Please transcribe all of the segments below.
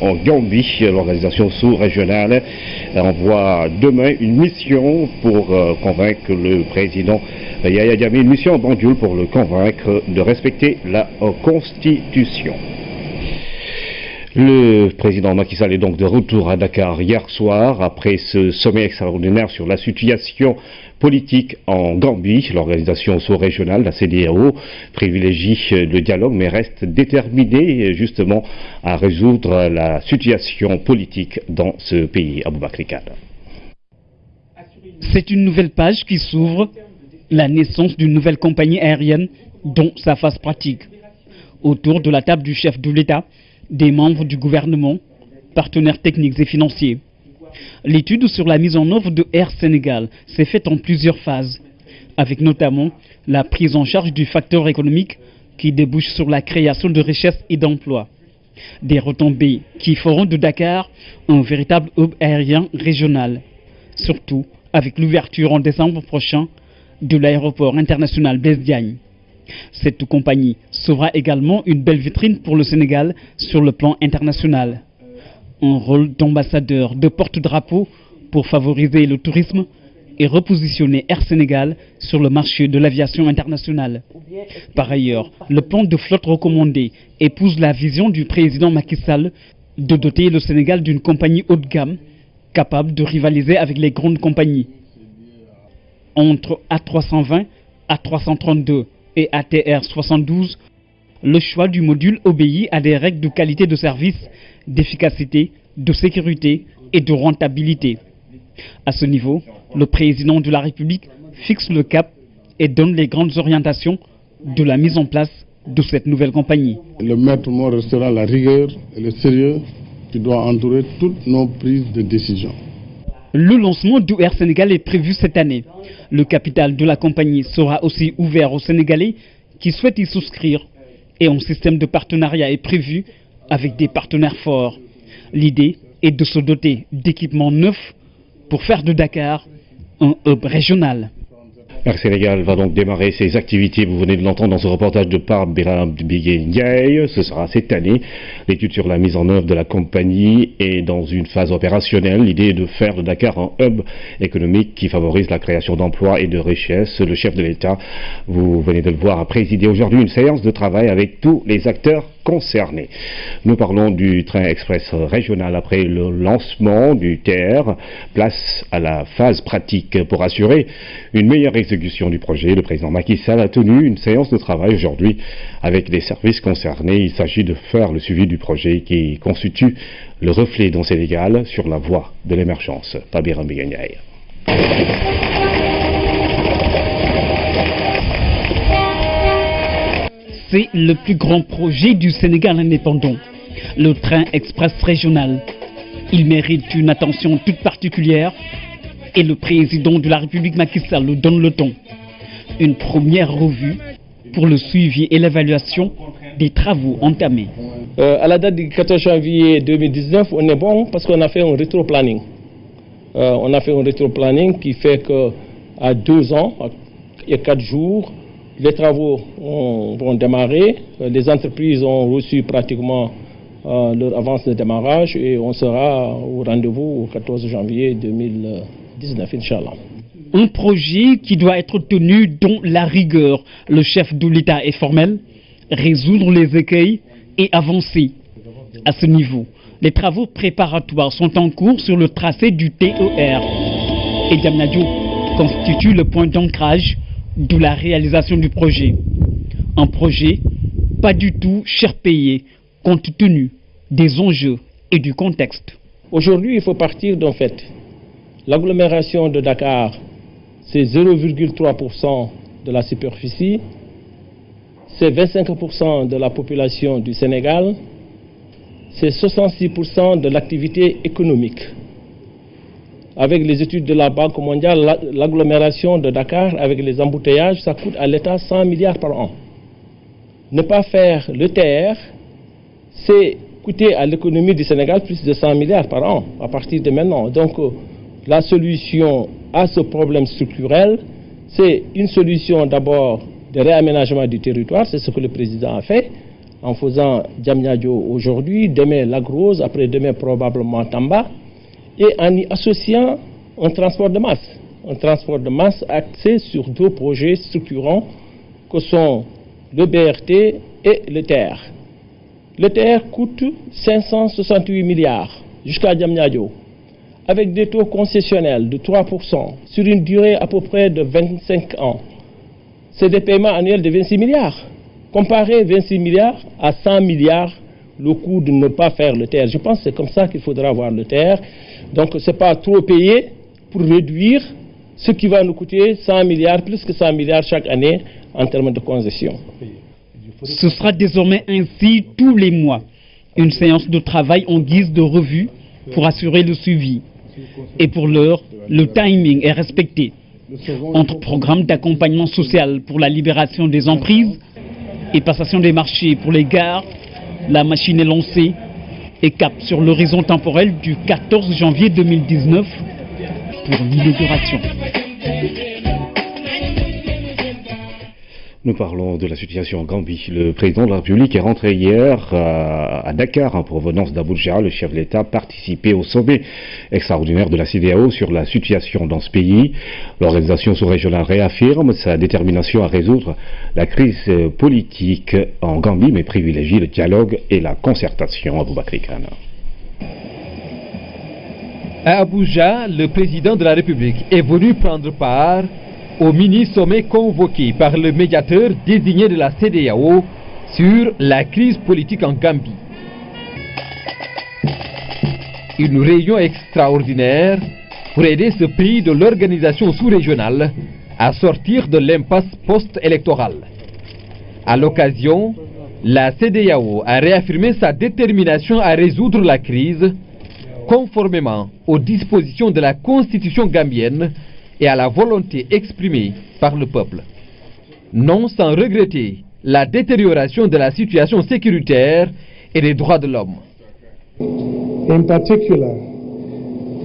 en Gambie. L'organisation sous-régionale envoie demain une mission pour convaincre le président Yahya Jammeh, une mission en Banjul pour le convaincre de respecter la Constitution. Le président Macky Sall est donc de retour à Dakar hier soir après ce sommet extraordinaire sur la situation politique en Gambie. L'organisation sous-régionale, la CEDEAO, privilégie le dialogue mais reste déterminée justement à résoudre la situation politique dans ce pays. Aboubakry Kane. C'est une nouvelle page qui s'ouvre, la naissance d'une nouvelle compagnie aérienne dont sa phase pratique. Autour de la table du chef de l'État, des membres du gouvernement, partenaires techniques et financiers. L'étude sur la mise en œuvre de Air Sénégal s'est faite en plusieurs phases, avec notamment la prise en charge du facteur économique qui débouche sur la création de richesses et d'emplois. Des retombées qui feront de Dakar un véritable hub aérien régional, surtout avec l'ouverture en décembre prochain de l'aéroport international Blaise Diagne. Cette compagnie sera également une belle vitrine pour le Sénégal sur le plan international. Un rôle d'ambassadeur, de porte-drapeau pour favoriser le tourisme et repositionner Air Sénégal sur le marché de l'aviation internationale. Par ailleurs, le plan de flotte recommandé épouse la vision du président Macky Sall de doter le Sénégal d'une compagnie haut de gamme capable de rivaliser avec les grandes compagnies. Entre A320, A332 et ATR 72, le choix du module obéit à des règles de qualité de service, d'efficacité, de sécurité et de rentabilité. À ce niveau, le président de la République fixe le cap et donne les grandes orientations de la mise en place de cette nouvelle compagnie. Le maître mot restera la rigueur et le sérieux qui doit entourer toutes nos prises de décision. Le lancement du Air Sénégal est prévu cette année. Le capital de la compagnie sera aussi ouvert aux Sénégalais qui souhaitent y souscrire et un système de partenariat est prévu avec des partenaires forts. L'idée est de se doter d'équipements neufs pour faire de Dakar un hub régional. Air Sénégal va donc démarrer ses activités, vous venez de l'entendre dans ce reportage de Pape Birame Ndiaye. Ce sera cette année. L'étude sur la mise en œuvre de la compagnie est dans une phase opérationnelle. L'idée est de faire de Dakar un hub économique qui favorise la création d'emplois et de richesses. Le chef de l'État, vous venez de le voir, a présidé aujourd'hui une séance de travail avec tous les acteurs concernés. Nous parlons du train express régional après le lancement du TER. Place à la phase pratique pour assurer une meilleure exécution du projet. Le président Macky Sall a tenu une séance de travail aujourd'hui avec les services concernés. Il s'agit de faire le suivi du projet qui constitue le reflet dans Sénégal sur la voie de l'émergence. Tabira Mbigagnaï. C'est le plus grand projet du Sénégal indépendant, le train express régional. Il mérite une attention toute particulière et le président de la République Macky Sall le donne le ton. Une première revue pour le suivi et l'évaluation des travaux entamés. À la date du 14 janvier 2019, on est bon parce qu'on a fait un rétro-planning. On a fait un rétro-planning qui fait qu'à 2 ans et 4 jours, les travaux vont démarrer. Les entreprises ont reçu pratiquement leur avance de démarrage et on sera au rendez-vous au 14 janvier 2019, Inch'Allah. Un projet qui doit être tenu dans la rigueur. Le chef de l'État est formel, résoudre les écueils et avancer. À ce niveau, les travaux préparatoires sont en cours sur le tracé du TER. Et Diamniadio constitue le point d'ancrage de la réalisation du projet. Un projet pas du tout cher payé, compte tenu des enjeux et du contexte. Aujourd'hui, il faut partir d'un fait. L'agglomération de Dakar, c'est 0,3% de la superficie, c'est 25% de la population du Sénégal, c'est 66% de l'activité économique. Avec les études de la Banque mondiale, l'agglomération de Dakar, avec les embouteillages, ça coûte à l'État 100 milliards par an. Ne pas faire le TER, c'est coûter à l'économie du Sénégal plus de 100 milliards par an à partir de maintenant. Donc, la solution à ce problème structurel, c'est une solution d'abord de réaménagement du territoire, c'est ce que le président a fait, en faisant Diamniadio aujourd'hui, demain Lac Rose, après-demain probablement Tamba, et en y associant un transport de masse. Un transport de masse axé sur deux projets structurants que sont le BRT et le TER. Le TER coûte 568 milliards jusqu'à Diamniadio, avec des taux concessionnels de 3% sur une durée à peu près de 25 ans. C'est des paiements annuels de 26 milliards. Comparer 26 milliards à 100 milliards, le coût de ne pas faire le TER. Je pense que c'est comme ça qu'il faudra voir le TER. Donc ce n'est pas trop payé pour réduire ce qui va nous coûter 100 milliards, plus que 100 milliards chaque année en termes de concession. Ce sera désormais ainsi tous les mois. Une séance de travail en guise de revue pour assurer le suivi. Et pour l'heure, le timing est respecté. Entre programmes d'accompagnement social pour la libération des emprises et passation des marchés pour les gares, la machine est lancée et cap sur l'horizon temporel du 14 janvier 2019 pour l'inauguration. Nous parlons de la situation en Gambie. Le président de la République est rentré hier à Dakar en provenance d'Abuja. Le chef de l'État participait au sommet extraordinaire de la CEDEAO sur la situation dans ce pays. L'organisation sous-régionale réaffirme sa détermination à résoudre la crise politique en Gambie, mais privilégie le dialogue et la concertation. Aboubakri Kana. À Abuja, le président de la République est venu prendre part au mini-sommet convoqué par le médiateur désigné de la CEDEAO sur la crise politique en Gambie. Une réunion extraordinaire pour aider ce pays de l'organisation sous-régionale à sortir de l'impasse post-électorale. À l'occasion, la CEDEAO a réaffirmé sa détermination à résoudre la crise conformément aux dispositions de la Constitution gambienne et à la volonté exprimée par le peuple. Non sans regretter la détérioration de la situation sécuritaire et des droits de l'homme. In particular,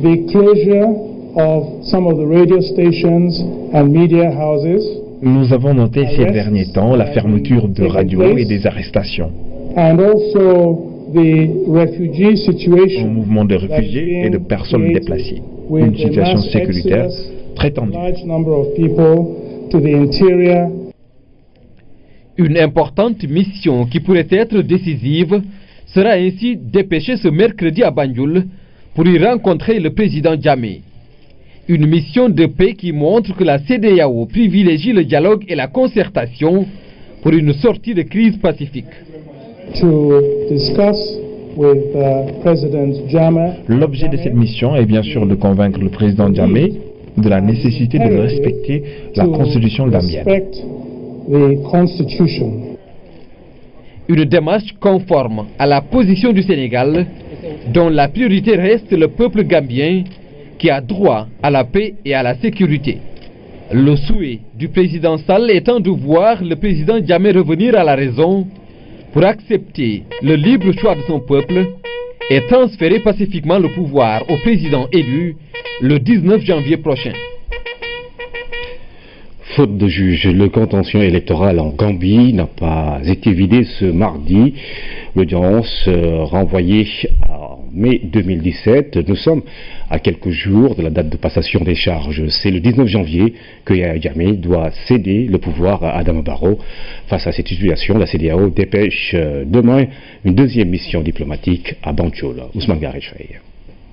the closure of some of the radio stations and media houses. Nous avons noté ces derniers temps la fermeture de radios et des arrestations. And also the refugee situation. Un mouvement de réfugiés et de personnes déplacées. Une situation sécuritaire très tendue. Une importante mission qui pourrait être décisive sera ainsi dépêchée ce mercredi à Banjul pour y rencontrer le président Jammeh. Une mission de paix qui montre que la CEDEAO privilégie le dialogue et la concertation pour une sortie de crise pacifique. L'objet de cette mission est bien sûr de convaincre le président Jammeh de la nécessité de respecter la constitution gambienne. Une démarche conforme à la position du Sénégal, dont la priorité reste le peuple gambien qui a droit à la paix et à la sécurité. Le souhait du président Sall étant de voir le président Jammeh revenir à la raison pour accepter le libre choix de son peuple et transférer pacifiquement le pouvoir au président élu le 19 janvier prochain. Faute de juge, le contentieux électoral en Gambie n'a pas été vidé ce mardi. L'audience renvoyée en mai 2017. Nous sommes à quelques jours de la date de passation des charges. C'est le 19 janvier que Yahya Jammeh doit céder le pouvoir à Adama Barrow. Face à cette situation, la CEDEAO dépêche demain une deuxième mission diplomatique à Banjul. Ousmane Garechfei.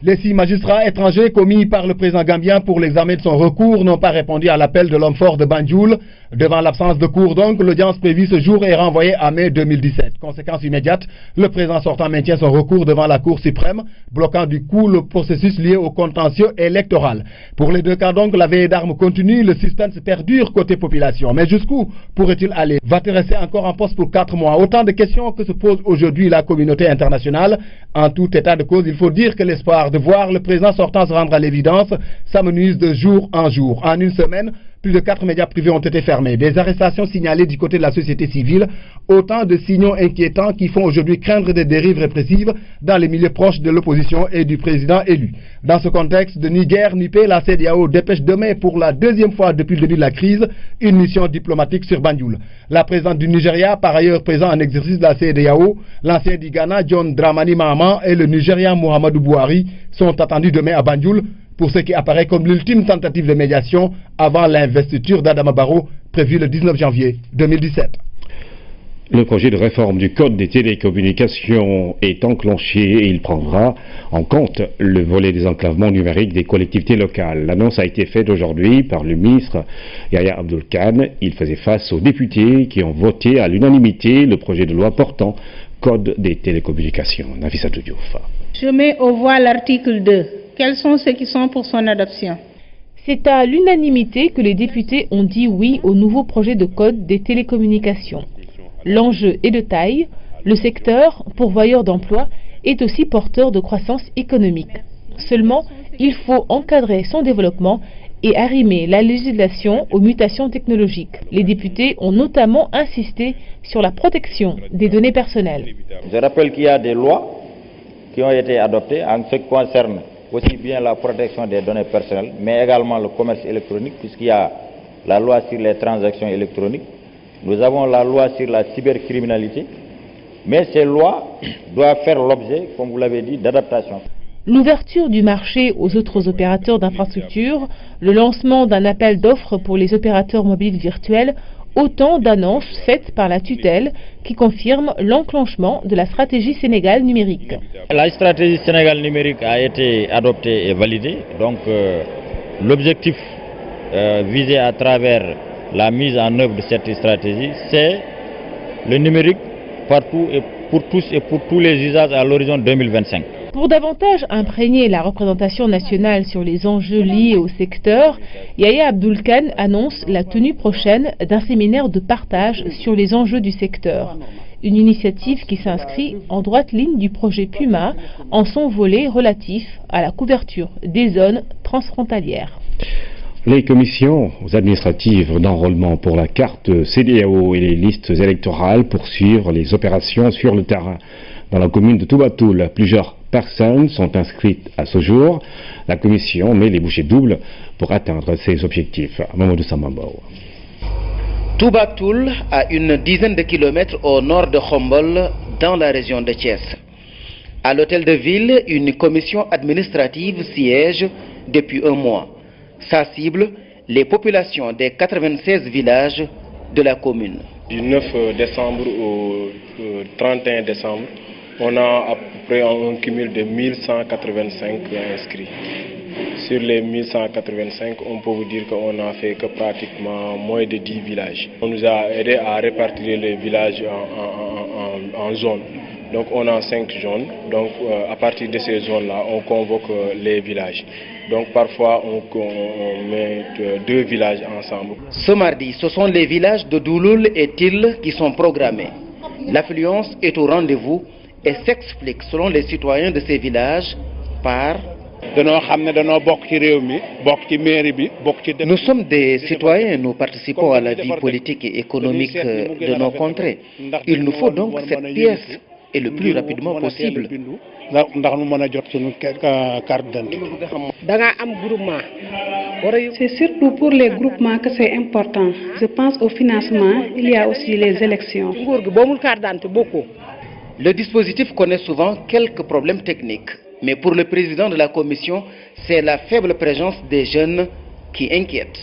Les 6 magistrats étrangers commis par le président gambien pour l'examen de son recours n'ont pas répondu à l'appel de l'homme fort de Banjul. Devant l'absence de cours donc, l'audience prévue ce jour est renvoyée à mai 2017. Conséquence immédiate, le président sortant maintient son recours devant la Cour suprême, bloquant du coup le processus lié au contentieux électoral. Pour les deux cas donc, la veille d'armes continue, le suspense perdure côté population. Mais jusqu'où pourrait-il aller? Va-t-il rester encore en poste pour 4 mois? Autant de questions que se pose aujourd'hui la communauté internationale. En tout état de cause, il faut dire que l'espoir de voir le président sortant se rendre à l'évidence s'amenuise de jour en jour. En une semaine, Plus de 4 médias privés ont été fermés. Des arrestations signalées du côté de la société civile. Autant de signaux inquiétants qui font aujourd'hui craindre des dérives répressives dans les milieux proches de l'opposition et du président élu. Dans ce contexte de ni guerre ni paix, la CEDEAO dépêche demain pour la deuxième fois depuis le début de la crise une mission diplomatique sur Banjul. La présidente du Nigeria, par ailleurs présent en exercice de la CEDEAO, l'ancien du Ghana John Dramani Mahama et le Nigérian Muhammadu Buhari sont attendus demain à Banjul pour ce qui apparaît comme l'ultime tentative de médiation avant l'investiture d'Adama Barrow prévue le 19 janvier 2017. Le projet de réforme du Code des télécommunications est enclenché et il prendra en compte le volet des enclavements numériques des collectivités locales. L'annonce a été faite aujourd'hui par le ministre Yahya Abdul Khan. Il faisait face aux députés qui ont voté à l'unanimité le projet de loi portant Code des télécommunications. Nafissatou Diouf. Je mets aux voix l'article 2. Quels sont ceux qui sont pour son adoption? C'est à l'unanimité que les députés ont dit oui au nouveau projet de Code des télécommunications. L'enjeu est de taille. Le secteur, pourvoyeur d'emplois, est aussi porteur de croissance économique. Seulement, il faut encadrer son développement et arrimer la législation aux mutations technologiques. Les députés ont notamment insisté sur la protection des données personnelles. Je rappelle qu'il y a des lois qui ont été adoptées en ce qui concerne aussi bien la protection des données personnelles, mais également le commerce électronique, puisqu'il y a la loi sur les transactions électroniques. Nous avons la loi sur la cybercriminalité, mais ces lois doivent faire l'objet, comme vous l'avez dit, d'adaptation. L'ouverture du marché aux autres opérateurs d'infrastructures, le lancement d'un appel d'offres pour les opérateurs mobiles virtuels, autant d'annonces faites par la tutelle qui confirment l'enclenchement de la stratégie Sénégal numérique. La stratégie Sénégal numérique a été adoptée et validée, donc l'objectif visé à travers la mise en œuvre de cette stratégie, c'est le numérique partout et pour tous les usages à l'horizon 2025. Pour davantage imprégner la représentation nationale sur les enjeux liés au secteur, Yahya Abdul Khan annonce la tenue prochaine d'un séminaire de partage sur les enjeux du secteur. Une initiative qui s'inscrit en droite ligne du projet Puma en son volet relatif à la couverture des zones transfrontalières. Les commissions administratives d'enrôlement pour la carte CEDEAO et les listes électorales poursuivent les opérations sur le terrain. Dans la commune de Toubatoul, plusieurs personnes sont inscrites à ce jour. La commission met les bouchées doubles pour atteindre ses objectifs. Mamadou Samambao. Toubatoul, à une dizaine de kilomètres au nord de Khombol, dans la région de Thiès. À l'hôtel de ville, une commission administrative siège depuis un mois. Sa cible, les populations des 96 villages de la commune. Du 9 décembre au 31 décembre, on a à peu près un cumul de 1185 inscrits. Sur les 1185, on peut vous dire qu'on n'a fait que pratiquement moins de 10 villages. On nous a aidé à répartir les villages en zones. Donc on a 5 zones, donc à partir de ces zones-là, on convoque les villages. Donc parfois on met 2 villages ensemble. Ce mardi, ce sont les villages de Douloul et Til qui sont programmés. L'affluence est au rendez-vous et s'explique selon les citoyens de ces villages par... Nous sommes des citoyens, nous participons à la vie politique et économique de nos contrées. Il nous faut donc cette pièce et le plus rapidement possible. C'est surtout pour les groupements que c'est important. Je pense au financement, il y a aussi les élections. Le dispositif connaît souvent quelques problèmes techniques. Mais pour le président de la commission, c'est la faible présence des jeunes qui inquiète.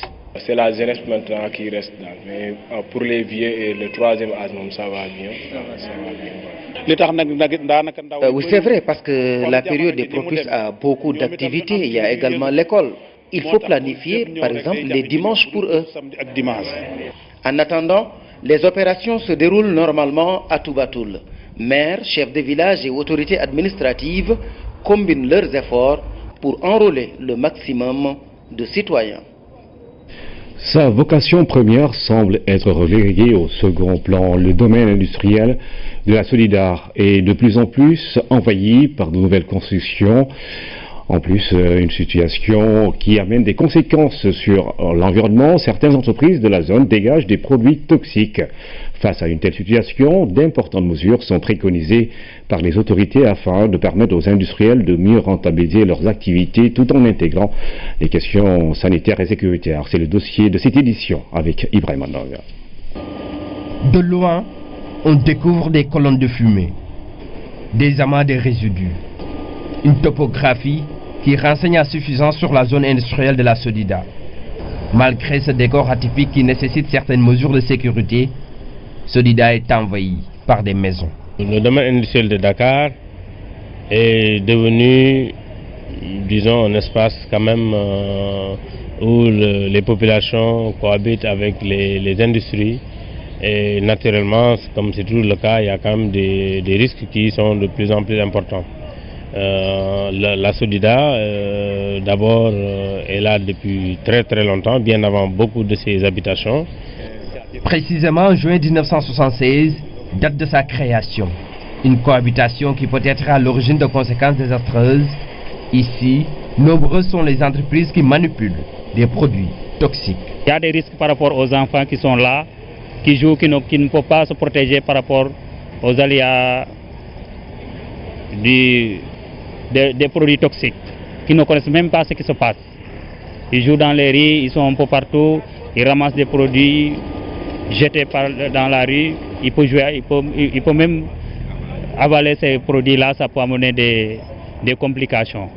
C'est la jeunesse maintenant qui reste là. Mais pour les vieux et le troisième âge, ça va bien. Oui, c'est vrai, parce que la période est propice à beaucoup d'activités. Il y a également l'école. Il faut planifier, par exemple, les dimanches pour eux. En attendant, les opérations se déroulent normalement à Toubatoul. Maires, chefs de village et autorités administratives combinent leurs efforts pour enrôler le maximum de citoyens. Sa vocation première semble être reléguée au second plan. Le domaine industriel de la Solidar est de plus en plus envahi par de nouvelles constructions En plus, une situation qui amène des conséquences sur l'environnement. Certaines entreprises de la zone dégagent des produits toxiques. Face à une telle situation, d'importantes mesures sont préconisées par les autorités afin de permettre aux industriels de mieux rentabiliser leurs activités tout en intégrant les questions sanitaires et sécuritaires. C'est le dossier de cette édition avec Ibrahim Andanga. De loin, on découvre des colonnes de fumée, des amas de résidus, une topographie qui renseigne à suffisance sur la zone industrielle de la Sodida. Malgré ce décor atypique qui nécessite certaines mesures de sécurité, Sodida est envahi par des maisons. Le domaine industriel de Dakar est devenu, disons, un espace quand même où les populations cohabitent avec les industries. Et naturellement, comme c'est toujours le cas, il y a quand même des risques qui sont de plus en plus importants. La Sodida, d'abord, est là depuis très très longtemps, bien avant beaucoup de ses habitations. Précisément en juin 1976, date de sa création. Une cohabitation qui peut être à l'origine de conséquences désastreuses. Ici, nombreuses sont les entreprises qui manipulent des produits toxiques. Il y a des risques par rapport aux enfants qui sont là, qui jouent, qui ne peuvent pas se protéger par rapport aux aléas des produits toxiques, qui ne connaissent même pas ce qui se passe. Ils jouent dans les rues, ils sont un peu partout, ils ramassent des produits jetés dans la rue, il peut même avaler ces produits-là, ça peut amener des complications.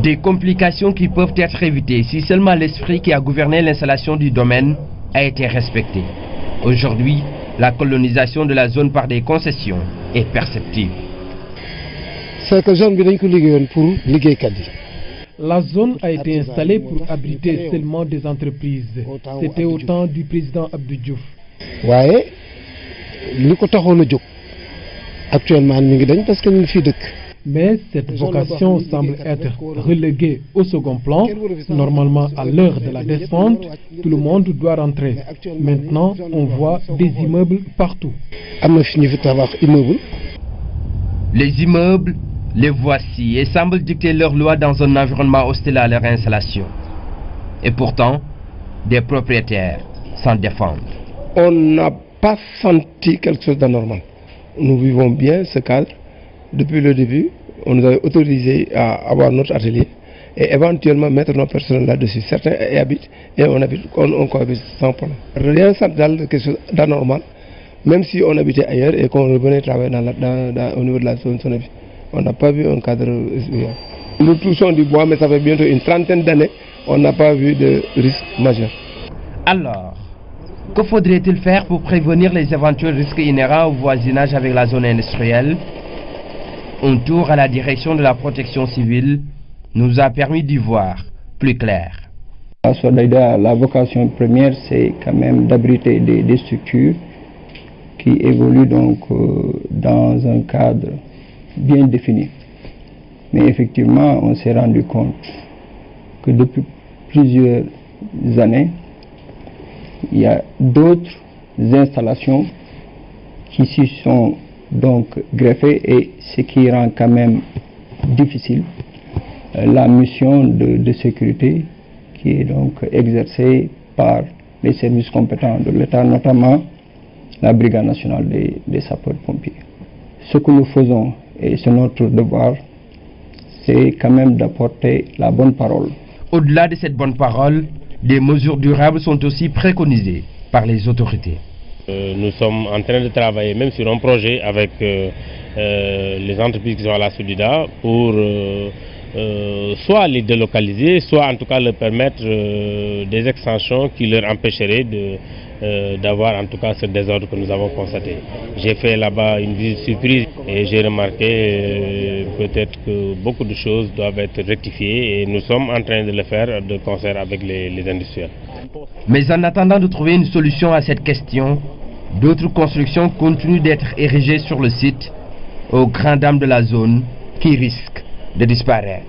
Des complications qui peuvent être évitées si seulement l'esprit qui a gouverné l'installation du domaine a été respecté. Aujourd'hui, la colonisation de la zone par des concessions est perceptible. La zone a été installée pour abriter seulement des entreprises. C'était au temps du président Abdou Diouf. Mais cette vocation semble être reléguée au second plan. Normalement, à l'heure de la descente, tout le monde doit rentrer. Maintenant, on voit des immeubles partout. Les immeubles, les voici et semblent dicter leurs lois dans un environnement hostile à leur installation. Et pourtant, des propriétaires s'en défendent. On n'a pas senti quelque chose d'anormal. Nous vivons bien ce cadre. Depuis le début, on nous avait autorisé à avoir notre atelier et éventuellement mettre nos personnels là-dessus. Certains y habitent et on cohabite sans problème. Rien de quelque chose d'anormal, même si on habitait ailleurs et qu'on revenait travailler au niveau de la zone Sonavi. On n'a pas vu un cadre. Nous touchons du bois, mais ça fait bientôt une trentaine d'années, on n'a pas vu de risque majeur. Alors, que faudrait-il faire pour prévenir les éventuels risques inhérents au voisinage avec la zone industrielle? Un tour à la direction de la protection civile nous a permis d'y voir plus clair. À Sodida, la vocation première, c'est quand même d'abriter des structures qui évoluent donc dans un cadre bien défini. Mais effectivement, on s'est rendu compte que depuis plusieurs années, il y a d'autres installations qui s'y sont donc greffées, et ce qui rend quand même difficile la mission de sécurité qui est donc exercée par les services compétents de l'État, notamment la Brigade nationale des sapeurs-pompiers. Ce que nous faisons, et c'est notre devoir, c'est quand même d'apporter la bonne parole. Au-delà de cette bonne parole, des mesures durables sont aussi préconisées par les autorités. Nous sommes en train de travailler même sur un projet avec les entreprises qui sont à la Sodida pour soit les délocaliser, soit en tout cas leur permettre des extensions qui leur empêcheraient d'avoir en tout cas ce désordre que nous avons constaté. J'ai fait là-bas une visite surprise et j'ai remarqué peut-être que beaucoup de choses doivent être rectifiées, et nous sommes en train de le faire de concert avec les industriels. Mais en attendant de trouver une solution à cette question, d'autres constructions continuent d'être érigées sur le site aux grandes dames de la zone qui risquent de disparaître.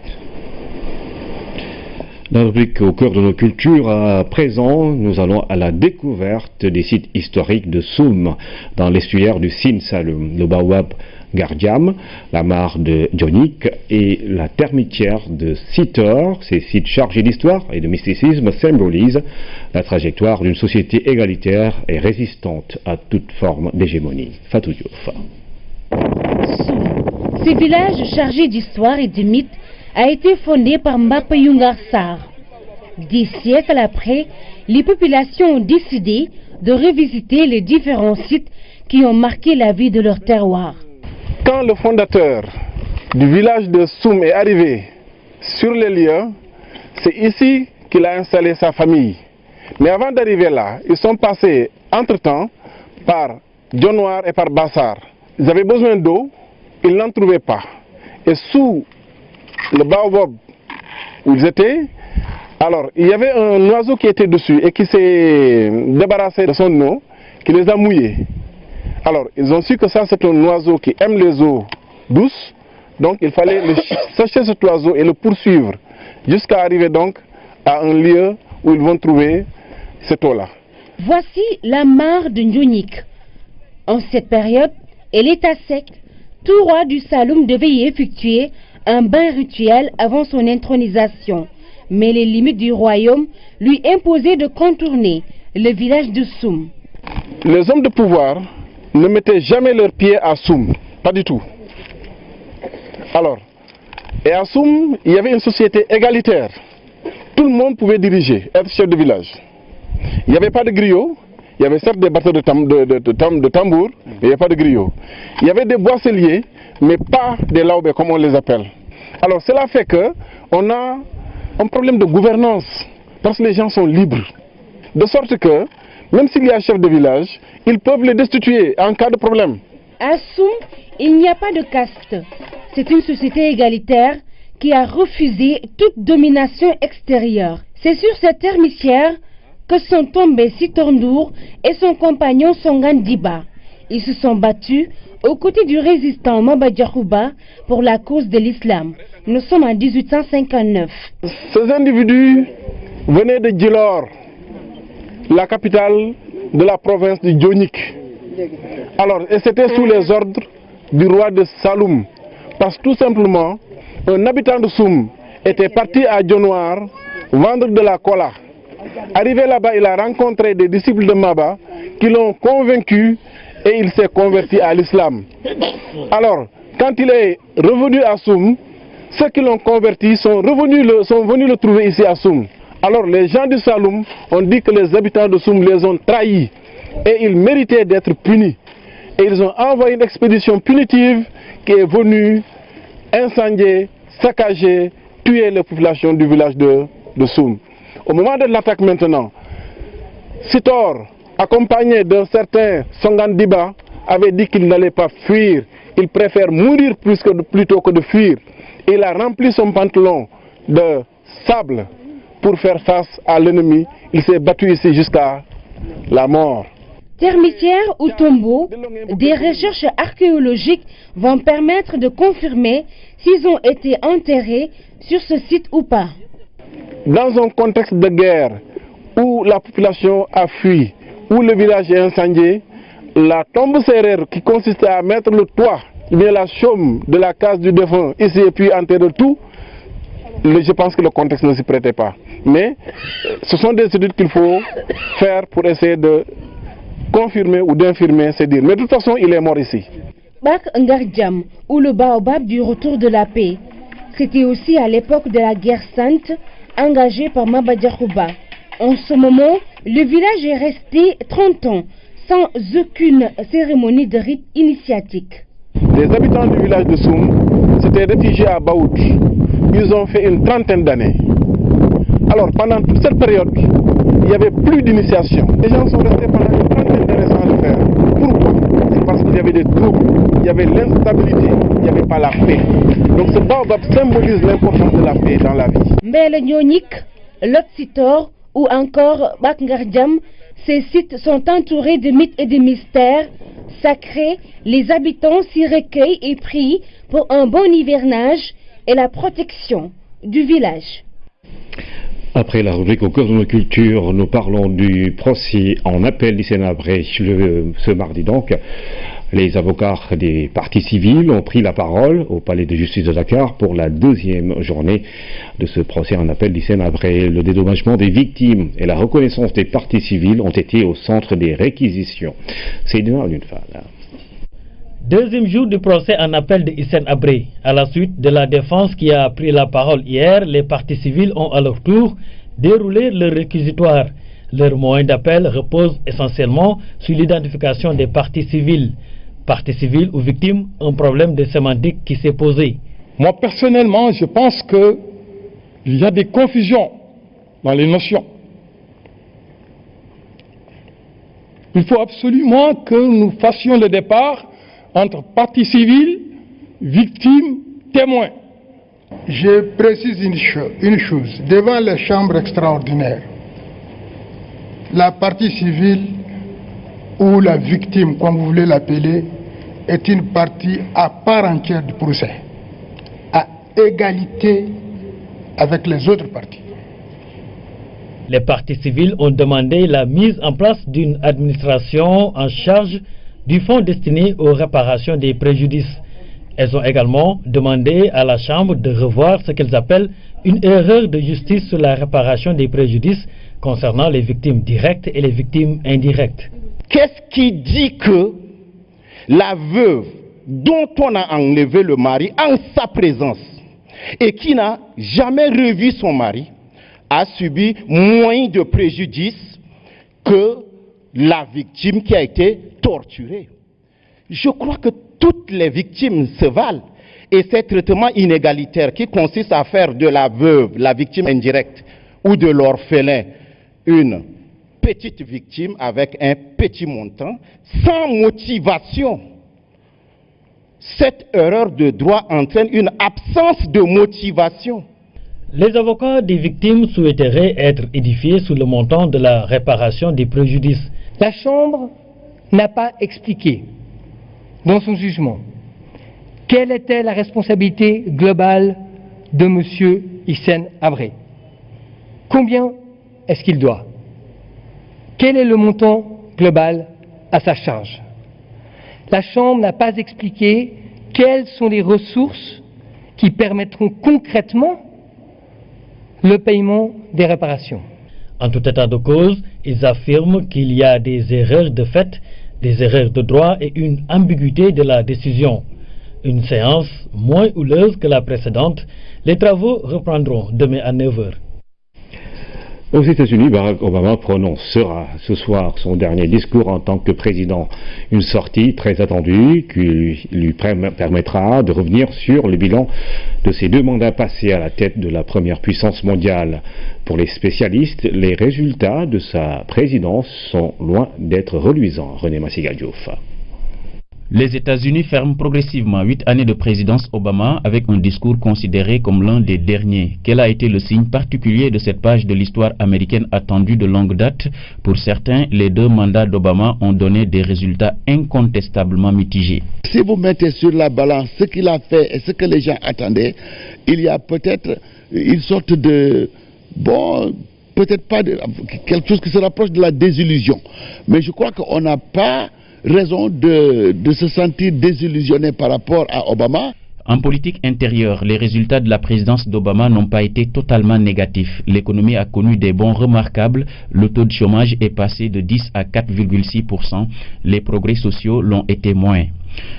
Dans la rubrique au cœur de nos cultures, à présent, nous allons à la découverte des sites historiques de Soum, dans l'estuaire du Sine Saloum. Le baobab Gardiam, la mare de Dionik et la termitière de Sitor. Ces sites chargés d'histoire et de mysticisme symbolisent la trajectoire d'une société égalitaire et résistante à toute forme d'hégémonie. Fatou Diouf. Ce village chargé d'histoire et de mythes a été fondé par Mbapa Yungar Sarr. 10 siècles après, les populations ont décidé de revisiter les différents sites qui ont marqué la vie de leur terroir. Quand le fondateur du village de Soum est arrivé sur les lieux, c'est ici qu'il a installé sa famille. Mais avant d'arriver là, ils sont passés entre-temps par Dionewar et par Bassar. Ils avaient besoin d'eau, ils n'en trouvaient pas. Et sous le baobab où ils étaient, alors il y avait un oiseau qui était dessus et qui s'est débarrassé de son eau, qui les a mouillés. Alors ils ont su que ça c'est un oiseau qui aime les eaux douces, donc il fallait sécher cet oiseau et le poursuivre jusqu'à arriver donc à un lieu où ils vont trouver cette eau-là. Voici la mare de Ndionik. En cette période, elle est à sec. Tout roi du Saloum devait y effectuer un bain rituel avant son intronisation. Mais les limites du royaume lui imposaient de contourner le village de Soum. Les hommes de pouvoir ne mettaient jamais leurs pieds à Soum, pas du tout. Alors, et à Soum, il y avait une société égalitaire. Tout le monde pouvait diriger, être chef de village. Il n'y avait pas de griot. Il y avait certes des bateaux de tambour, mais il n'y avait pas de griot. Il y avait des boisseliers, mais pas des laobés comme on les appelle. Alors cela fait qu'on a un problème de gouvernance, parce que les gens sont libres. De sorte que, même s'il y a un chef de village, ils peuvent les destituer en cas de problème. À Soum, il n'y a pas de caste. C'est une société égalitaire qui a refusé toute domination extérieure. C'est sur cette termitière que sont tombés Sitor et son compagnon Songan Diba. Ils se sont battus aux côtés du résistant Maba Diakhouba pour la cause de l'islam. Nous sommes en 1859. Ces individus venaient de Djilor, la capitale de la province de Dionik. Alors, et c'était sous les ordres du roi de Saloum. Parce que tout simplement, un habitant de Soum était parti à Dionewar vendre de la cola. Arrivé là-bas, il a rencontré des disciples de Maba qui l'ont convaincu et il s'est converti à l'islam. Alors, quand il est revenu à Soum, ceux qui l'ont converti sont venus le trouver ici à Soum. Alors les gens du Saloum ont dit que les habitants de Soum les ont trahis et ils méritaient d'être punis. Et ils ont envoyé une expédition punitive qui est venue incendier, saccager, tuer les populations du village de Soum. Au moment de l'attaque maintenant, Sitor, accompagné d'un certain Songan Diba, avait dit qu'il n'allait pas fuir. Il préfère mourir plutôt que de fuir. Il a rempli son pantalon de sable pour faire face à l'ennemi. Il s'est battu ici jusqu'à la mort. Termitière ou tombeau, des recherches archéologiques vont permettre de confirmer s'ils ont été enterrés sur ce site ou pas. Dans un contexte de guerre où la population a fui, où le village est incendié, la tombe sérère qui consistait à mettre le toit, bien la chaume de la case du défunt ici et puis enterrer tout, je pense que le contexte ne s'y prêtait pas. Mais ce sont des études qu'il faut faire pour essayer de confirmer ou d'infirmer ces dires. Mais de toute façon, il est mort ici. Bak Ngardiam, ou le baobab du retour de la paix. C'était aussi à l'époque de la guerre sainte, engagée par Maba Diakhouba. En ce moment, le village est resté 30 ans, sans aucune cérémonie de rite initiatique. Les habitants du village de Soum s'étaient réfugiés à Baout. Ils ont fait une trentaine d'années. Alors pendant toute cette période, il n'y avait plus d'initiation. Les gens sont restés pendant une trentaine d'années sans le faire. Pourquoi? C'est parce qu'il y avait des troubles, il y avait l'instabilité, il n'y avait pas la paix. Donc ce baobab symbolise l'importance de la paix dans la vie. Mbele Ndionik, Lot Sitor ou encore Bak Ngardiam, ces sites sont entourés de mythes et de mystères sacrés. Les habitants s'y recueillent et prient pour un bon hivernage et la protection du village. Après la rubrique au cœur de nos cultures, nous parlons du procès en appel du Sénat ce mardi donc, Les avocats des partis civils ont pris la parole au palais de justice de Dakar pour la deuxième journée de ce procès en appel d'Hissène Habré. Le dédommagement des victimes et la reconnaissance des partis civils ont été au centre des réquisitions. C'est une fois. Deuxième jour du procès en appel de Hissène Habré. À la suite de la défense qui a pris la parole hier, les partis civils ont à leur tour déroulé leur réquisitoire. Leur moyen d'appel repose essentiellement sur l'identification des partis civils. Partis civils ou victimes, un problème de sémantique qui s'est posé. Moi personnellement, je pense qu'il y a des confusions dans les notions. Il faut absolument que nous fassions le départ entre partis civils, victimes, témoins. Je précise une chose. Devant les chambres extraordinaires, la partie civile ou la victime, comme vous voulez l'appeler, est une partie à part entière du procès, à égalité avec les autres parties. Les partis civils ont demandé la mise en place d'une administration en charge du fonds destiné aux réparations des préjudices. Elles ont également demandé à la Chambre de revoir ce qu'elles appellent une erreur de justice sur la réparation des préjudices concernant les victimes directes et les victimes indirectes. Qu'est-ce qui dit que la veuve dont on a enlevé le mari en sa présence et qui n'a jamais revu son mari a subi moins de préjudice que la victime qui a été torturée? Je crois que toutes les victimes se valent et ces traitements inégalitaires qui consistent à faire de la veuve, la victime indirecte, ou de l'orphelin, une petite victime avec un petit montant, sans motivation. Cette erreur de droit entraîne une absence de motivation. Les avocats des victimes souhaiteraient être édifiés sur le montant de la réparation des préjudices. La Chambre n'a pas expliqué, dans son jugement, quelle était la responsabilité globale de M. Hissène Habré. Combien est-ce qu'il doit? Quel est le montant global à sa charge? La Chambre n'a pas expliqué quelles sont les ressources qui permettront concrètement le paiement des réparations. En tout état de cause, ils affirment qu'il y a des erreurs de fait, des erreurs de droit et une ambiguïté de la décision. Une séance moins houleuse que la précédente. Les travaux reprendront demain à 9h. Aux États-Unis, Barack Obama prononcera ce soir son dernier discours en tant que président. Une sortie très attendue qui lui permettra de revenir sur le bilan de ses 2 mandats passés à la tête de la première puissance mondiale. Pour les spécialistes, les résultats de sa présidence sont loin d'être reluisants. René Massiga-Diouf. Les États-Unis ferment progressivement 8 années de présidence Obama avec un discours considéré comme l'un des derniers. Quel a été le signe particulier de cette page de l'histoire américaine attendue de longue date? Pour certains, les 2 mandats d'Obama ont donné des résultats incontestablement mitigés. Si vous mettez sur la balance ce qu'il a fait et ce que les gens attendaient, il y a peut-être une sorte de... peut-être pas quelque chose qui se rapproche de la désillusion. Mais je crois qu'on n'a pas raison de se sentir désillusionné par rapport à Obama. En politique intérieure, les résultats de la présidence d'Obama n'ont pas été totalement négatifs. L'économie a connu des bons remarquables. Le taux de chômage est passé de 10 à 4,6%. Les progrès sociaux l'ont été moins.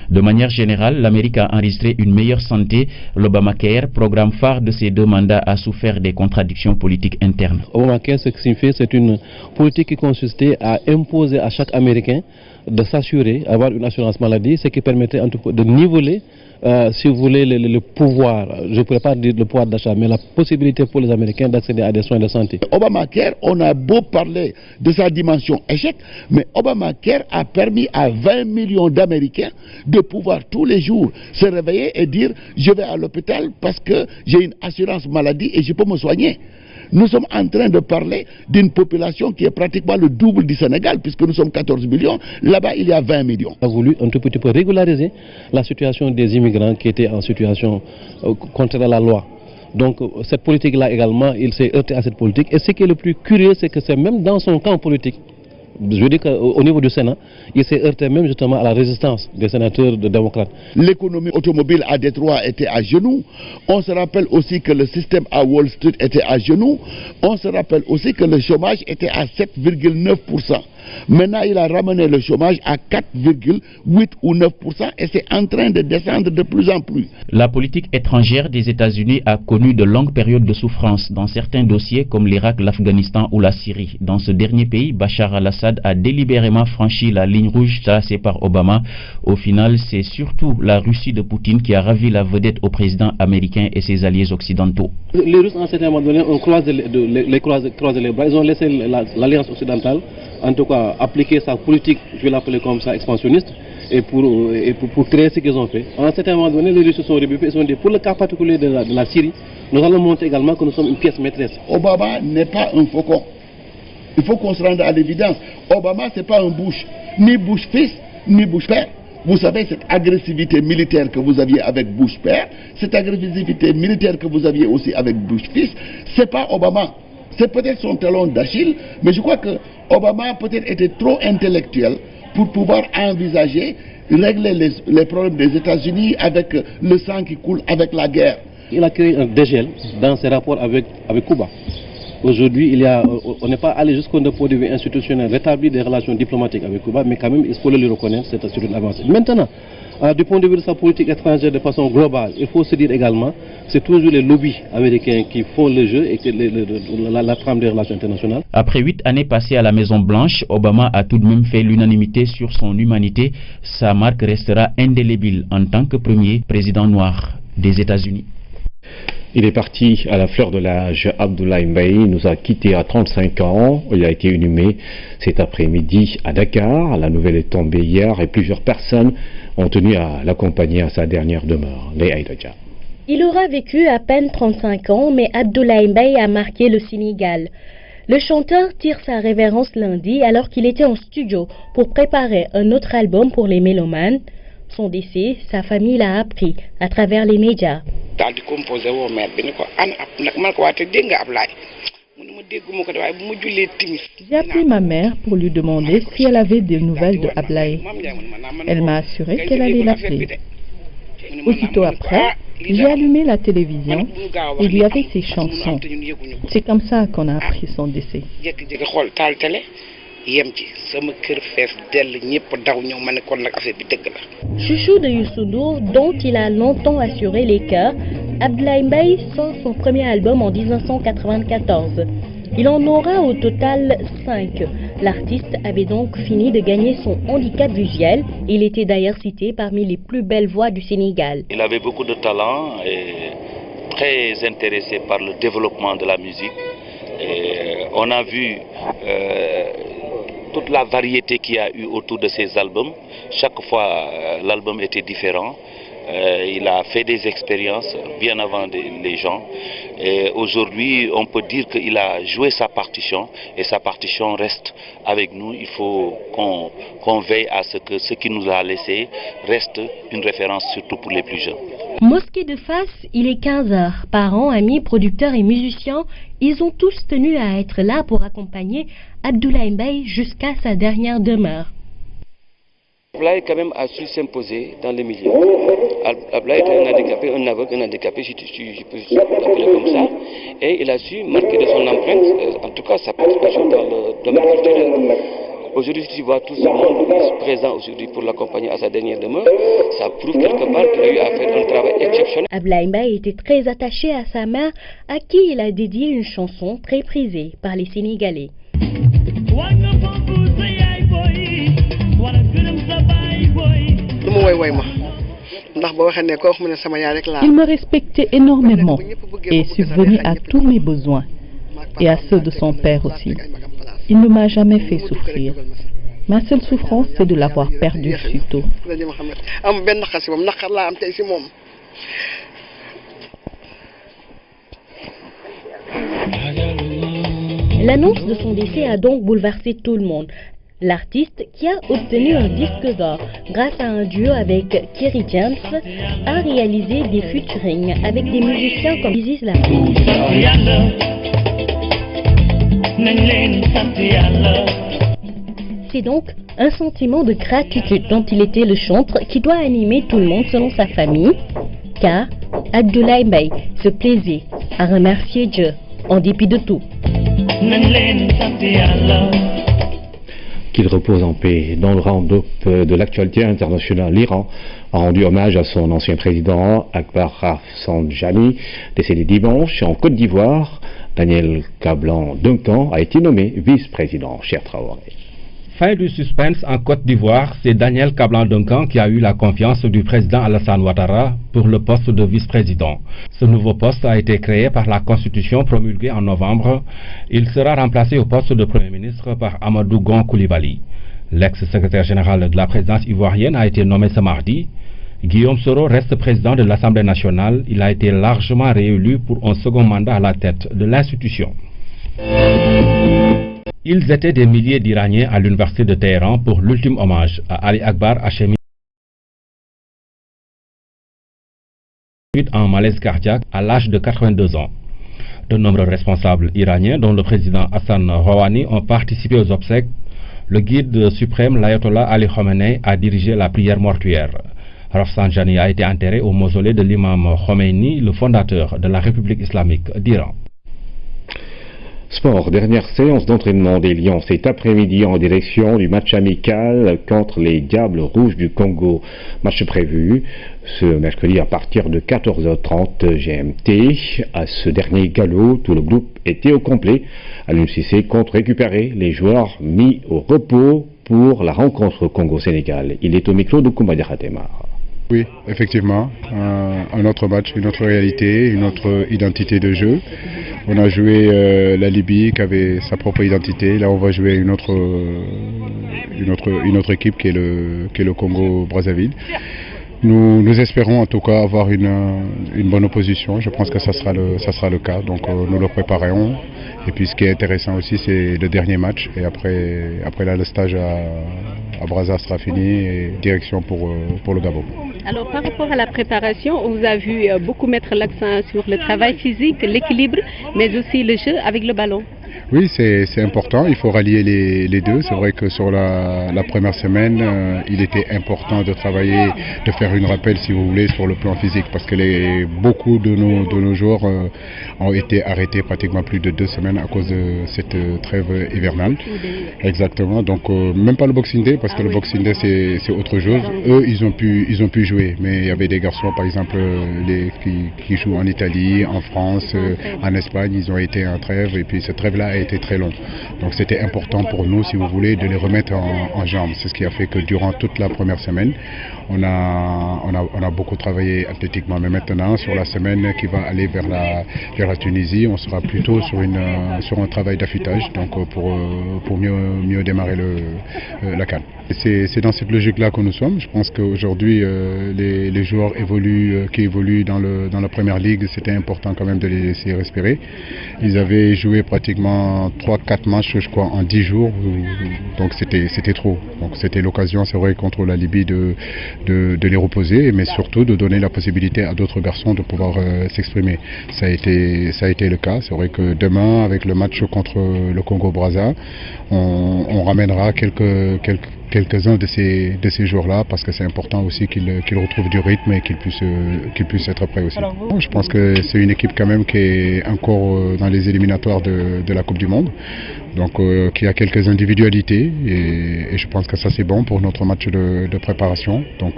De manière générale, l'Amérique a enregistré une meilleure santé. L'Obamacare, programme phare de ces 2 mandats, a souffert des contradictions politiques internes. Obamacare, ce que signifie, c'est une politique qui consistait à imposer à chaque Américain de s'assurer, avoir une assurance maladie, ce qui permettait en tout cas de niveler, si vous voulez, le pouvoir, je ne pourrais pas dire le pouvoir d'achat, mais la possibilité pour les Américains d'accéder à des soins de santé. Obamacare, on a beau parler de sa dimension échec, mais Obamacare a permis à 20 millions d'Américains de pouvoir tous les jours se réveiller et dire « je vais à l'hôpital parce que j'ai une assurance maladie et je peux me soigner ». Nous sommes en train de parler d'une population qui est pratiquement le double du Sénégal, puisque nous sommes 14 millions. Là-bas, il y a 20 millions. On a voulu un tout petit peu régulariser la situation des immigrants qui étaient en situation contraire à la loi. Donc cette politique-là également, il s'est heurté à cette politique. Et ce qui est le plus curieux, c'est que c'est même dans son camp politique, je dis qu'au niveau du Sénat, il s'est heurté même justement à la résistance des sénateurs démocrates. L'économie automobile à Détroit était à genoux. On se rappelle aussi que le système à Wall Street était à genoux. On se rappelle aussi que le chômage était à 7,9%. Maintenant, il a ramené le chômage à 4,8 ou 9% et c'est en train de descendre de plus en plus. La politique étrangère des États-Unis a connu de longues périodes de souffrance dans certains dossiers comme l'Irak, l'Afghanistan ou la Syrie. Dans ce dernier pays, Bachar al-Assad a délibérément franchi la ligne rouge tracée par Obama. Au final, c'est surtout la Russie de Poutine qui a ravi la vedette au président américain et ses alliés occidentaux. Les Russes, en certain moment donné, ont croisé les bras. Ils ont laissé l'Alliance occidentale, en tout cas, appliquer sa politique, je vais l'appeler comme ça, expansionniste, et pour créer ce qu'ils ont fait. À un certain moment donné, les Russes se sont rebuffés, ils ont dit, pour le cas particulier de la Syrie, nous allons montrer également que nous sommes une pièce maîtresse. Obama n'est pas un faucon. Il faut qu'on se rende à l'évidence. Obama, ce n'est pas un Bush, ni Bush fils, ni Bush père. Vous savez, cette agressivité militaire que vous aviez avec Bush père, cette agressivité militaire que vous aviez aussi avec Bush fils, ce n'est pas Obama. C'est peut-être son talon d'Achille, mais je crois que Obama peut-être était trop intellectuel pour pouvoir envisager, régler les problèmes des États-Unis avec le sang qui coule avec la guerre. Il a créé un dégel dans ses rapports avec Cuba. Aujourd'hui, on n'est pas allé jusqu'au point de vue institutionnel, rétablir des relations diplomatiques avec Cuba, mais quand même, il faut le reconnaître, c'est une avancée. Maintenant, du point de vue de sa politique étrangère de façon globale, il faut se dire également, c'est toujours les lobbies américains qui font le jeu et que la trame des relations internationales. Après 8 années passées à la Maison-Blanche, Obama a tout de même fait l'unanimité sur son humanité. Sa marque restera indélébile en tant que premier président noir des États-Unis. Il est parti à la fleur de l'âge. Abdoulaye Mbaye nous a quittés à 35 ans. Il a été inhumé cet après-midi à Dakar. La nouvelle est tombée hier et plusieurs personnes ont tenu à l'accompagner à sa dernière demeure. Il aura vécu à peine 35 ans, mais Abdoulaye Mbaye a marqué le Sénégal. Le chanteur tire sa révérence lundi alors qu'il était en studio pour préparer un autre album pour les mélomanes. Son décès, sa famille l'a appris à travers les médias. J'ai appelé ma mère pour lui demander si elle avait des nouvelles de Ablaye. Elle m'a assuré qu'elle allait l'appeler. Aussitôt après, j'ai allumé la télévision et il y avait ses chansons. C'est comme ça qu'on a appris son décès. Chouchou de Youssou Ndour, dont il a longtemps assuré les chœurs, Abdoulaye Mbaye sort son premier album en 1994. Il en aura au total 5. L'artiste avait donc fini de gagner son handicap visuel. Il était d'ailleurs cité parmi les plus belles voix du Sénégal. Il avait beaucoup de talent et très intéressé par le développement de la musique. Et on a vu toute la variété qu'il y a eu autour de ses albums. Chaque fois, l'album était différent. Il a fait des expériences bien avant les gens. Et aujourd'hui, on peut dire qu'il a joué sa partition et sa partition reste avec nous. Il faut qu'on veille à ce que ce qu'il nous a laissé reste une référence, surtout pour les plus jeunes. Mosquée de Fass, il est 15h. Parents, amis, producteurs et musiciens, ils ont tous tenu à être là pour accompagner Abdoulaye Mbaye jusqu'à sa dernière demeure. Ablaye quand même a su s'imposer dans les milieux. Ablaye était un handicapé, un aveugle, un handicapé, si je peux l'appeler comme ça. Et il a su marquer de son empreinte, en tout cas sa participation dans le domaine culturel. Aujourd'hui, si tu vois tout ce monde présent aujourd'hui pour l'accompagner à sa dernière demeure, ça prouve quelque part qu'il a eu à faire un travail exceptionnel. Ablaye Mbaye était très attaché à sa mère, à qui il a dédié une chanson très prisée par les Sénégalais. Il me respectait énormément et subvenait à tous mes besoins et à ceux de son père aussi. Il ne m'a jamais fait souffrir. Ma seule souffrance, c'est de l'avoir perdu si tôt. L'annonce de son décès a donc bouleversé tout le monde. L'artiste, qui a obtenu un disque d'or grâce à un duo avec Kerry James, a réalisé des featurings avec des musiciens comme Isis La C'est donc un sentiment de gratitude dont il était le chantre qui doit animer tout le monde selon sa famille, car Abdoulaye Mbaye se plaisait à remercier Dieu en dépit de tout. Qu'il repose en paix. Dans le round-up de l'actualité internationale, l'Iran a rendu hommage à son ancien président Akbar Rafsanjani, décédé dimanche. En Côte d'Ivoire, Daniel Kablan-Duncan a été nommé vice-président. Cher Traoré. Fin du suspense en Côte d'Ivoire, c'est Daniel Kablan-Duncan qui a eu la confiance du président Alassane Ouattara pour le poste de vice-président. Ce nouveau poste a été créé par la Constitution promulguée en novembre. Il sera remplacé au poste de Premier ministre par Amadou Gon Coulibaly. L'ex-secrétaire général de la présidence ivoirienne a été nommé ce mardi. Guillaume Soro reste président de l'Assemblée nationale. Il a été largement réélu pour un second mandat à la tête de l'institution. Ils étaient des milliers d'Iraniens à l'université de Téhéran pour l'ultime hommage à Ali Akbar Hachemi en malaise cardiaque à l'âge de 82 ans. De nombreux responsables iraniens, dont le président Hassan Rouhani, ont participé aux obsèques. Le guide suprême, l'ayatollah Ali Khamenei, a dirigé la prière mortuaire. Rafsanjani a été enterré au mausolée de l'imam Khomeini, le fondateur de la République islamique d'Iran. Sport, dernière séance d'entraînement des Lions cet après-midi en direction du match amical contre les Diables Rouges du Congo. Match prévu ce mercredi à partir de 14h30 GMT. À ce dernier galop, tout le groupe était au complet. Aliou Cissé compte récupérer les joueurs mis au repos pour la rencontre Congo-Sénégal. Il est au micro de Koumba Diakhatemar. Oui, effectivement, un autre match, une autre réalité, une autre identité de jeu. On a joué la Libye qui avait sa propre identité. Là, on va jouer une autre équipe qui est le Congo-Brazzaville. Nous espérons en tout cas avoir une bonne opposition. Je pense que ça sera le cas. Donc nous le préparerons. Et puis ce qui est intéressant aussi, c'est le dernier match. Et après là, le stage à Brazza sera fini et direction pour le Gabon. Alors par rapport à la préparation, on vous a vu beaucoup mettre l'accent sur le travail physique, l'équilibre, mais aussi le jeu avec le ballon. Oui, c'est important, il faut rallier les deux. C'est vrai que sur la première semaine, il était important de travailler, de faire une rappel si vous voulez sur le plan physique parce que beaucoup de nos joueurs ont été arrêtés pratiquement plus de 2 semaines à cause de cette trêve hivernale. Exactement, donc même pas le Boxing Day parce que le Boxing Day c'est autre chose. Eux ils ont pu jouer, mais il y avait des garçons par exemple qui jouent en Italie, en France, en Espagne, ils ont été en trêve et puis cette trêve là a été très long. Donc c'était important pour nous, si vous voulez, de les remettre en jambes. C'est ce qui a fait que durant toute la première semaine, on a beaucoup travaillé athlétiquement. Mais maintenant, sur la semaine qui va aller vers la Tunisie, on sera plutôt sur un travail d'affûtage, donc pour mieux démarrer la CAN. C'est dans cette logique-là que nous sommes. Je pense qu'aujourd'hui, les joueurs qui évoluent dans la première ligue, c'était important quand même de les laisser respirer. Ils avaient joué pratiquement 3-4 matchs, je crois, en 10 jours. Donc c'était trop. Donc c'était l'occasion, c'est vrai, contre la Libye de les reposer, mais surtout de donner la possibilité à d'autres garçons de pouvoir s'exprimer. Ça a été le cas. C'est vrai que demain, avec le match contre le Congo-Brazza, on ramènera quelques-uns de ces joueurs-là parce que c'est important aussi qu'ils retrouvent du rythme et qu'ils puissent être prêts aussi. Je pense que c'est une équipe quand même qui est encore dans les éliminatoires de la Coupe du Monde, donc qui a quelques individualités et je pense que ça c'est bon pour notre match de préparation. Donc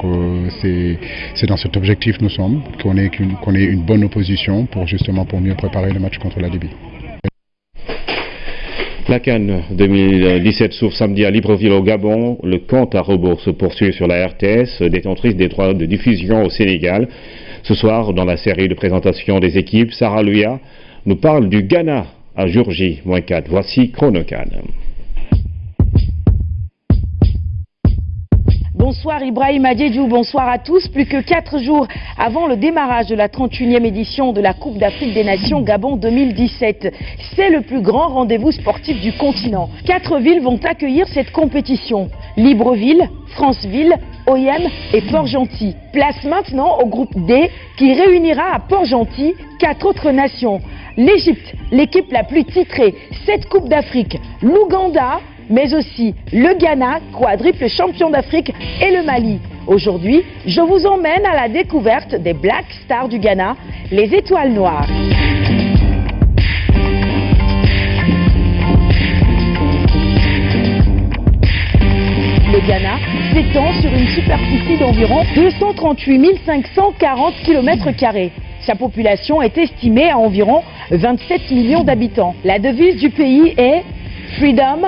c'est dans cet objectif nous sommes, qu'on ait une bonne opposition pour mieux préparer le match contre la Libye. La CAN 2017 s'ouvre samedi à Libreville au Gabon. Le compte à rebours se poursuit sur la RTS, détentrice des droits de diffusion au Sénégal. Ce soir, dans la série de présentation des équipes, Sarah Luya nous parle du Ghana à J-4. Voici Chronocan. Bonsoir Ibrahim Adjedjou, bonsoir à tous. Plus que 4 jours avant le démarrage de la 31e édition de la Coupe d'Afrique des Nations Gabon 2017. C'est le plus grand rendez-vous sportif du continent. 4 villes vont accueillir cette compétition. Libreville, Franceville, Oyem et Port-Gentil. Place maintenant au groupe D qui réunira à Port-Gentil 4 autres nations. L'Égypte, l'équipe la plus titrée, 7 Coupes d'Afrique. L'Ouganda, mais aussi le Ghana, quadruple champion d'Afrique, et le Mali. Aujourd'hui, je vous emmène à la découverte des Black Stars du Ghana, les Étoiles Noires. Le Ghana s'étend sur une superficie d'environ 238 540 km². Sa population est estimée à environ 27 millions d'habitants. La devise du pays est « Freedom,